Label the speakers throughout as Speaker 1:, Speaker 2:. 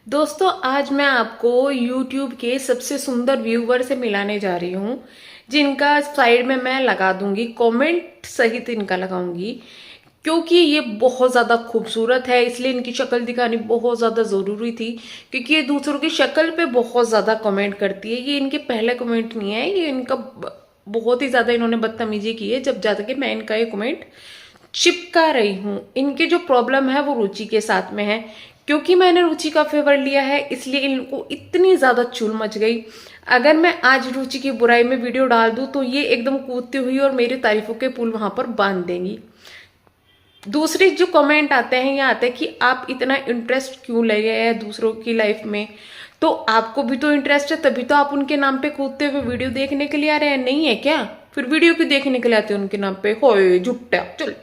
Speaker 1: दोस्तों आज मैं आपको YouTube के सबसे सुंदर व्यूवर से मिलाने जा रही हूँ, जिनका साइड में मैं लगा दूंगी, कमेंट सहित इनका लगाऊंगी, क्योंकि ये बहुत ज्यादा खूबसूरत है। इसलिए इनकी शक्ल दिखानी बहुत ज्यादा जरूरी थी, क्योंकि ये दूसरों की शक्ल पे बहुत ज्यादा कमेंट करती है। ये इनके पहले कमेंट नहीं है, ये इनका बहुत ही ज्यादा इन्होंने बदतमीजी की है जब जाकर के मैं इनका ये कमेंट चिपका रही हूँ। इनकी जो प्रॉब्लम है वो रुचि के साथ में है, क्योंकि मैंने रुचि का फेवर लिया है इसलिए इनको इतनी ज्यादा चुल मच गई। अगर मैं आज रुचि की बुराई में वीडियो डाल दूं तो ये एकदम कूदती हुई और मेरी तारीफों के पुल वहां पर बांध देंगी। दूसरी जो कमेंट आते हैं, ये आते हैं कि आप इतना इंटरेस्ट क्यों ले रहे हैं दूसरों की लाइफ में। तो आपको भी तो इंटरेस्ट है, तभी तो आप उनके नाम पे कूदते हुए वीडियो देखने के लिए आ रहे हैं, नहीं है क्या? फिर वीडियो क्यों देखने के लिए आते हैं उनके नाम पे? होए झुट्टा चल।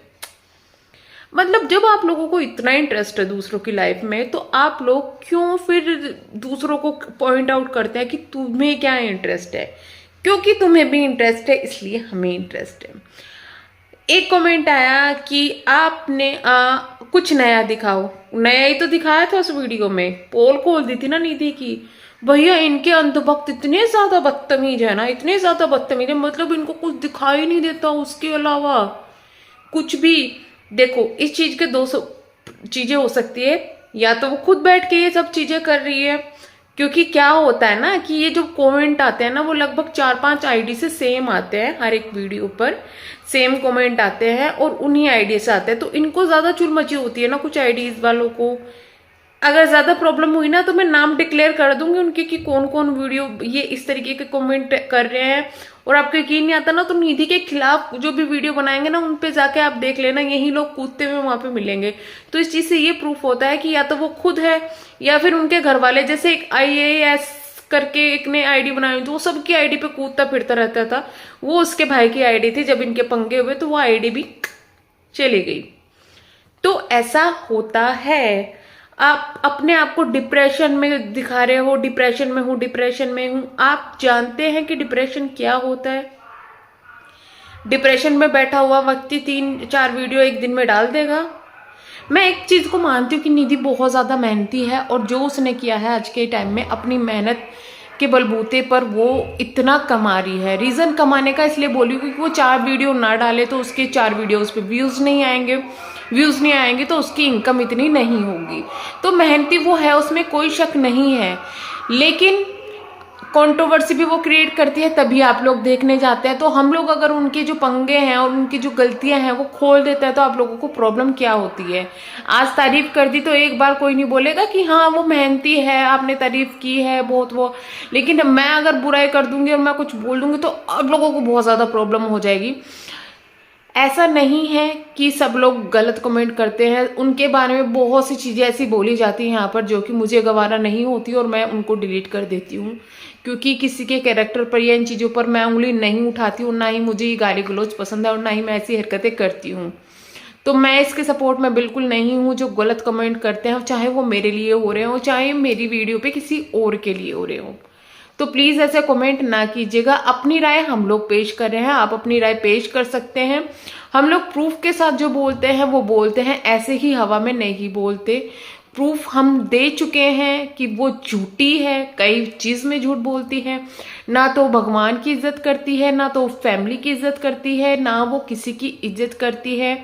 Speaker 1: मतलब जब आप लोगों को इतना इंटरेस्ट है दूसरों की लाइफ में, तो आप लोग क्यों फिर दूसरों को पॉइंट आउट करते हैं कि तुम्हें क्या इंटरेस्ट है? क्योंकि तुम्हें भी इंटरेस्ट है इसलिए हमें इंटरेस्ट है। एक कमेंट आया कि आपने कुछ नया दिखाओ। नया ही तो दिखाया था उस वीडियो में, पोल खोल दी थी ना निधि की। भैया इनके अंधभक्त इतने ज्यादा बदतमीज है ना, इतने ज्यादा बदतमीज है, मतलब इनको कुछ दिखाई नहीं देता उसके अलावा कुछ भी। देखो इस चीज के चीजें हो सकती है, या तो वो खुद बैठ के ये सब चीजें कर रही है, क्योंकि क्या होता है ना कि ये जो कमेंट आते हैं ना वो लगभग 4-5 आईडी से सेम आते हैं, हर एक वीडियो पर सेम कमेंट आते हैं और उन्हीं आईडी से आते हैं, तो इनको ज्यादा चुल मची होती है ना कुछ आईडीज वालों को। अगर ज्यादा प्रॉब्लम हुई ना तो मैं नाम डिक्लेयर कर दूंगी उनके कि कौन कौन वीडियो ये इस तरीके के कमेंट कर रहे हैं। और आपको यकीन नहीं आता ना तो निधि के खिलाफ जो भी वीडियो बनाएंगे ना उन पे जाके आप देख लेना, यही लोग कूदते हुए वहां पे मिलेंगे। तो इस चीज से ये प्रूफ होता है कि या तो वो खुद है या फिर उनके घर वाले। जैसे एक IAS करके एक ने आईडी बनाई थी, वो सबकी आईडी पे कूदता फिरता रहता था, वो उसके भाई की आईडी थी। जब इनके पंगे हुए तो वो आईडी भी चली गई। तो ऐसा होता है। आप अपने आप को डिप्रेशन में दिखा रहे हो, डिप्रेशन में हूं, डिप्रेशन में हूं। आप जानते हैं कि डिप्रेशन क्या होता है? डिप्रेशन में बैठा हुआ व्यक्ति 3-4 वीडियो एक दिन में डाल देगा। मैं एक चीज को मानती हूँ कि निधि बहुत ज्यादा मेहनती है, और जो उसने किया है आज के टाइम में अपनी मेहनत के बलबूते पर वो इतना कमा रही है। रीजन कमाने का इसलिए बोली क्योंकि वो 4 वीडियो ना डाले तो उसके 4 वीडियोस पे व्यूज नहीं आएंगे, व्यूज नहीं आएंगे तो उसकी इनकम इतनी नहीं होगी। तो मेहनती वो है, उसमें कोई शक नहीं है, लेकिन कंट्रोवर्सी भी वो क्रिएट करती है, तभी आप लोग देखने जाते हैं। तो हम लोग अगर उनके जो पंगे हैं और उनकी जो गलतियां हैं वो खोल देते हैं तो आप लोगों को प्रॉब्लम क्या होती है? आज तारीफ कर दी तो एक बार कोई नहीं बोलेगा कि हाँ वो मेहनती है, आपने तारीफ की है बहुत वो। लेकिन मैं अगर बुराई कर दूंगी और मैं कुछ बोल दूंगी तो आप लोगों को बहुत ज्यादा प्रॉब्लम हो जाएगी। ऐसा नहीं है कि सब लोग गलत कमेंट करते हैं, उनके बारे में बहुत सी चीजें ऐसी बोली जाती हैं यहाँ पर जो कि मुझे गवारा नहीं होती और मैं उनको डिलीट कर देती हूँ, क्योंकि किसी के कैरेक्टर पर या इन चीजों पर मैं उंगली नहीं उठाती हूँ, ना ही मुझे ये गाली गलौज पसंद है और ना ही मैं ऐसी हरकतें करती हूँ। तो मैं इसके सपोर्ट में बिल्कुल नहीं हूँ। जो गलत कमेंट करते हैं चाहे वो मेरे लिए हो रहे हो चाहे मेरी वीडियो पे किसी और के लिए हो रहे हो, तो प्लीज ऐसे कमेंट ना कीजिएगा। अपनी राय हम लोग पेश कर रहे हैं, आप अपनी राय पेश कर सकते हैं। हम लोग प्रूफ के साथ जो बोलते हैं वो बोलते हैं, ऐसे ही हवा में नहीं बोलते। प्रूफ हम दे चुके हैं कि वो झूठी है, कई चीज में झूठ बोलती है, ना तो भगवान की इज्जत करती है, ना तो फैमिली की इज्जत करती है, ना वो किसी की इज्जत करती है।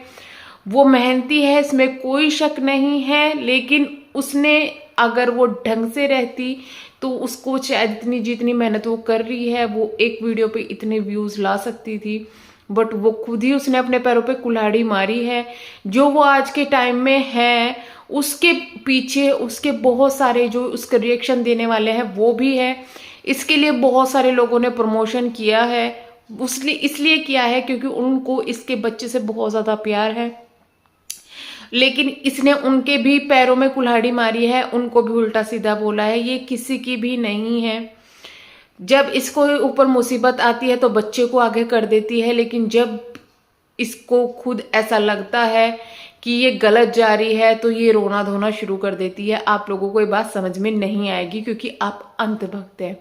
Speaker 1: वो मेहनती है, इसमें कोई शक नहीं है, लेकिन उसने अगर वो ढंग से रहती तो उसको शायद इतनी जितनी मेहनत वो कर रही है वो एक वीडियो पे इतने व्यूज ला सकती थी, बट वो खुद ही उसने अपने पैरों पे कुल्हाड़ी मारी है। जो वो आज के टाइम में है उसके पीछे उसके बहुत सारे जो उसके रिएक्शन देने वाले हैं वो भी है। इसके लिए बहुत सारे लोगों ने प्रमोशन किया है, इसलिए किया है क्योंकि उनको इसके बच्चे से बहुत ज्यादा प्यार है। लेकिन इसने उनके भी पैरों में कुल्हाड़ी मारी है, उनको भी उल्टा सीधा बोला है, ये किसी की भी नहीं है। जब इसको ऊपर मुसीबत आती है तो बच्चे को आगे कर देती है, लेकिन जब इसको खुद ऐसा लगता है कि ये गलत जा रही है तो ये रोना धोना शुरू कर देती है। आप लोगों को ये बात समझ में नहीं आएगी क्योंकि आप अंधभक्त हैं।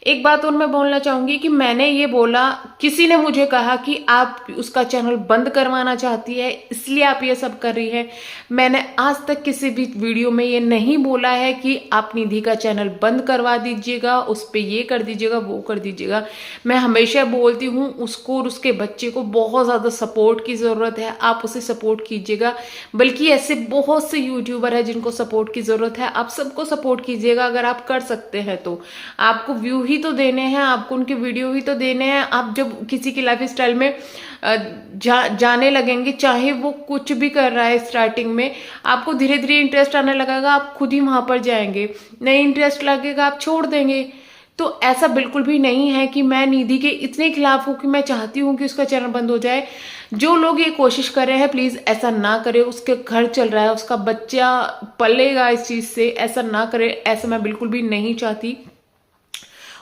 Speaker 1: एक बात और मैं बोलना चाहूंगी कि मैंने ये बोला, किसी ने मुझे कहा कि आप उसका चैनल बंद करवाना चाहती है इसलिए आप ये सब कर रही है। मैंने आज तक किसी भी वीडियो में ये नहीं बोला है कि आप निधि का चैनल बंद करवा दीजिएगा, उस पर ये कर दीजिएगा, वो कर दीजिएगा। मैं हमेशा बोलती हूँ उसको और उसके बच्चे को बहुत ज़्यादा सपोर्ट की ज़रूरत है, आप उसे सपोर्ट कीजिएगा। बल्कि ऐसे बहुत से यूट्यूबर है जिनको सपोर्ट की ज़रूरत है, आप सबको सपोर्ट कीजिएगा अगर आप कर सकते हैं तो। आपको व्यू ही तो देने हैं, आपको उनके वीडियो ही तो देने हैं। आप जब किसी की लाइफ स्टाइल में जाने लगेंगे, चाहे वो कुछ भी कर रहा है, स्टार्टिंग में आपको धीरे धीरे इंटरेस्ट आने लगेगा, आप खुद ही वहां पर जाएंगे। नहीं इंटरेस्ट लगेगा आप छोड़ देंगे। तो ऐसा बिल्कुल भी नहीं है कि मैं निधि के इतने खिलाफ हूं कि मैं चाहती हूं कि उसका चैनल बंद हो जाए। जो लोग ये कोशिश कर रहे हैं प्लीज ऐसा ना करें। उसके घर चल रहा है, उसका बच्चा पलेगा इस चीज से, ऐसा ना करे। ऐसा मैं बिल्कुल भी नहीं चाहती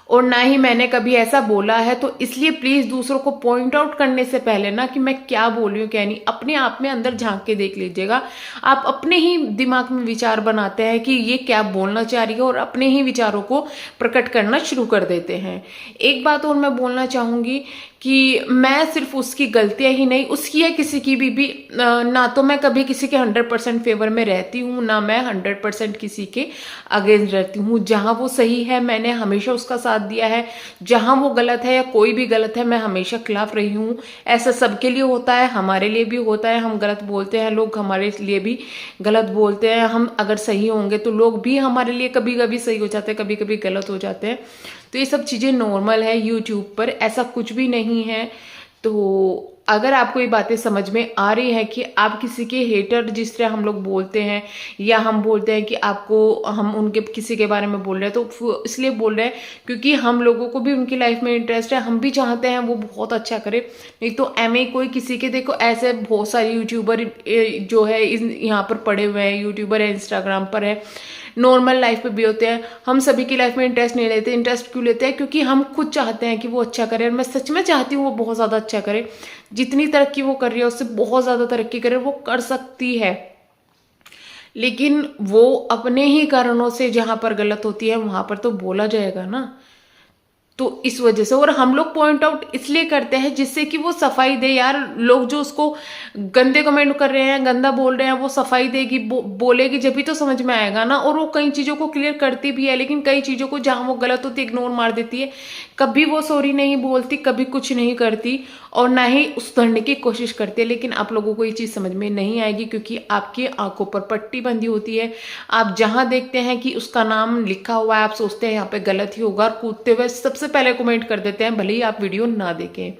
Speaker 1: और ना ही मैंने कभी ऐसा बोला है। तो इसलिए प्लीज दूसरों को पॉइंट आउट करने से पहले ना कि मैं क्या बोल रही हूँ क्या नहीं, अपने आप में अंदर झांक के देख लीजिएगा। आप अपने ही दिमाग में विचार बनाते हैं कि ये क्या बोलना चाह रही है और अपने ही विचारों को प्रकट करना शुरू कर देते हैं। एक बात और मैं बोलना चाहूंगी कि मैं सिर्फ उसकी गलतियां ही नहीं, उसकी या किसी की भी ना तो मैं कभी किसी के 100% फेवर में रहती हूँ, ना मैं 100% किसी के अगेंस्ट रहती हूँ। जहां वो सही है मैंने हमेशा उसका साथ दिया है, जहां वो गलत है या कोई भी गलत है मैं हमेशा खिलाफ रही हूँ। ऐसा सबके लिए होता है, हमारे लिए भी होता है। हम गलत बोलते हैं, लोग हमारे लिए भी गलत बोलते हैं। हम अगर सही होंगे तो लोग भी हमारे लिए कभी कभी सही हो जाते हैं, कभी कभी गलत हो जाते हैं। तो ये सब चीजें नॉर्मल है यूट्यूब पर, ऐसा कुछ भी नहीं है। तो अगर आपको ये बातें समझ में आ रही है कि आप किसी के हेटर जिस तरह हम लोग बोलते हैं या हम बोलते हैं कि आपको हम उनके किसी के बारे में बोल रहे हैं, तो इसलिए बोल रहे हैं क्योंकि हम लोगों को भी उनकी लाइफ में इंटरेस्ट है, हम भी चाहते हैं वो बहुत अच्छा करे। नहीं तो एम कोई किसी के, देखो ऐसे बहुत सारे यूट्यूबर जो है यहाँ पर पड़े हुए हैं, यूट्यूबर है, इंस्टाग्राम पर है, नॉर्मल लाइफ पे भी होते हैं। हम सभी की लाइफ में इंटरेस्ट नहीं लेते। इंटरेस्ट क्यों लेते हैं? क्योंकि हम खुद चाहते हैं कि वो अच्छा करे, और मैं सच में चाहती हूँ वो बहुत ज्यादा अच्छा करे। जितनी तरक्की वो कर रही है उससे बहुत ज्यादा तरक्की करे, वो कर सकती है। लेकिन वो अपने ही कारणों से जहां पर गलत होती है वहां पर तो बोला जाएगा ना। तो इस वजह से, और हम लोग पॉइंट आउट इसलिए करते हैं जिससे कि वो सफाई दे। यार लोग जो उसको गंदे कमेंट कर रहे हैं, गंदा बोल रहे हैं, वो सफाई देगी, बोलेगी, जब भी तो समझ में आएगा ना। और वो कई चीजों को क्लियर करती भी है, लेकिन कई चीजों को जहां वो गलत होती है इग्नोर मार देती है। कभी वो सॉरी नहीं बोलती, कभी कुछ नहीं करती, और ना ही सुधरने की कोशिश करती है। लेकिन आप लोगों को ये चीज समझ में नहीं आएगी क्योंकि आपकी आंखों पर पट्टी बंधी होती है। आप जहां देखते हैं कि उसका नाम लिखा हुआ है आप सोचते हैं यहाँ पे गलत ही होगा, और कूदते हुए सबसे पहले कमेंट कर देते हैं, भले ही आप वीडियो ना देखें।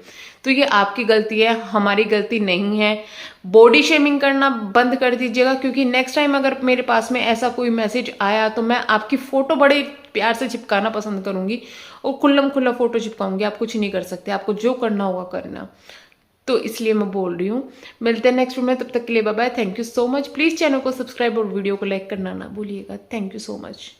Speaker 1: तो ये आपकी गलती है, हमारी गलती नहीं है। बॉडी शेमिंग करना बंद कर दीजिएगा, क्योंकि नेक्स्ट टाइम अगर मेरे पास में ऐसा कोई मैसेज आया तो मैं आपकी फोटो बड़े प्यार से चिपकाना पसंद करूंगी और खुल्लम खुल्ला फोटो चिपकाऊंगी। आप कुछ नहीं कर सकते, आपको जो करना होगा करना। तो इसलिए मैं बोल रही हूँ। मिलते हैं नेक्स्ट वीडियो में, तब तक के लिए bye bye. Thank you so much. Please channel को सब्सक्राइब और वीडियो को लाइक करना ना भूलिएगा। Thank you so much.